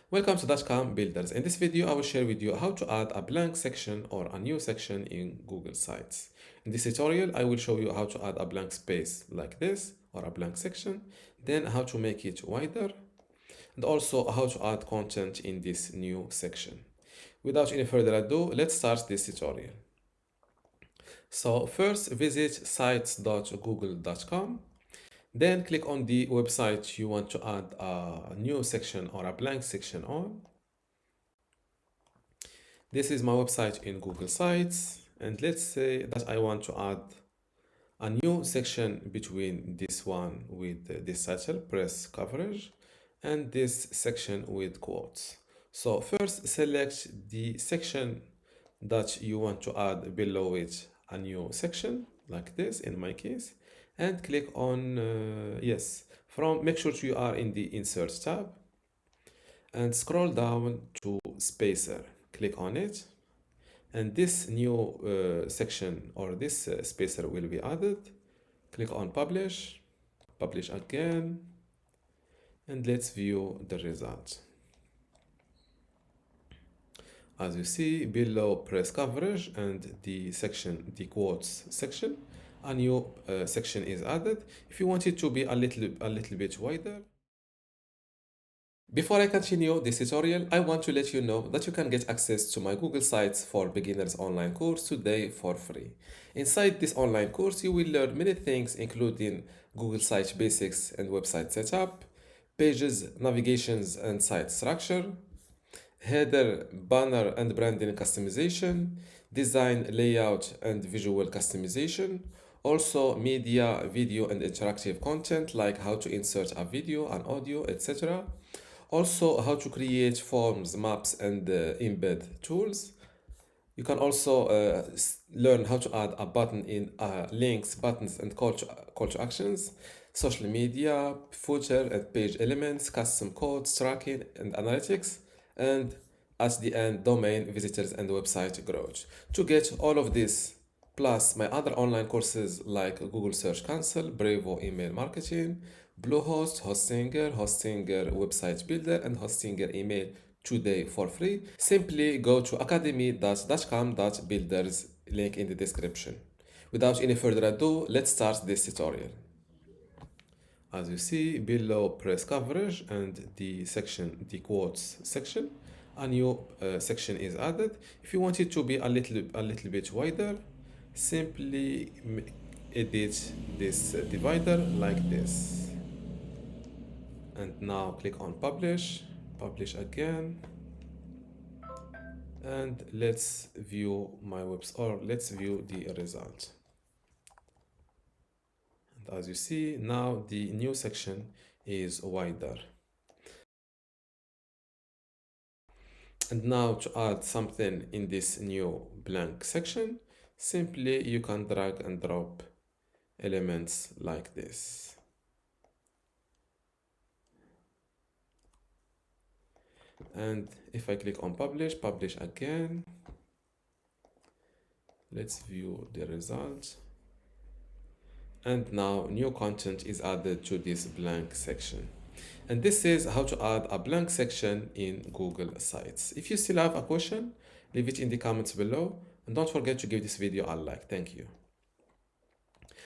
Welcome to dotcom.builders. In this video, I will share with you how to add a blank section or a new section in Google Sites. In this tutorial, I will show you how to add a blank space like this or a blank section, then how to make it wider, and also how to add content in this new section. Without any further ado, let's start this tutorial. So first, visit sites.google.com. Then click on the website you want to add a new section or a blank section on. This is my website in Google Sites, and let's say that I want to add a new section between this one with this title, press coverage, and this section with quotes. So first select the section that you want to add below it a new section like this in my case, and click on yes. Make sure you are in the insert tab and scroll down to spacer. Click on it, and this new section or this spacer will be added. Click on publish again, and let's view the result. As you see below, press coverage and the quotes section, a new section is added. If you want it to be a little bit wider. Before I continue this tutorial, I want to let you know that you can get access to my Google Sites for Beginners online course today for free. Inside this online course, you will learn many things including Google Site basics and website setup, pages, navigations and site structure, header, banner and branding customization, design, layout and visual customization, also media, video and interactive content like how to insert a video, an audio, etc. Also how to create forms, maps and embed tools. You can also learn how to add a button in links, buttons and call to actions, social media, footer and page elements, custom codes, tracking and analytics, and at the end, domain, visitors and website growth. To get all of this, plus my other online courses like Google Search Console, Brevo email marketing, Bluehost, Hostinger website builder, and Hostinger email today for free, simply go to academy.dotcom.builders, link in the description. Without any further ado, let's start this tutorial. As you see below, press coverage and the quotes section, a new section is added. If you want it to be a little bit wider, simply edit this divider like this. And now click on publish again, and let's view my website, or let's view the result. And as you see, now the new section is wider. And now to add something in this new blank section, simply you can drag and drop elements like this. And if I click on publish again, let's view the result. And now new content is added to this blank section. And this is how to add a blank section in Google Sites. If you still have a question, leave it in the comments below, and don't forget to give this video a like. Thank you.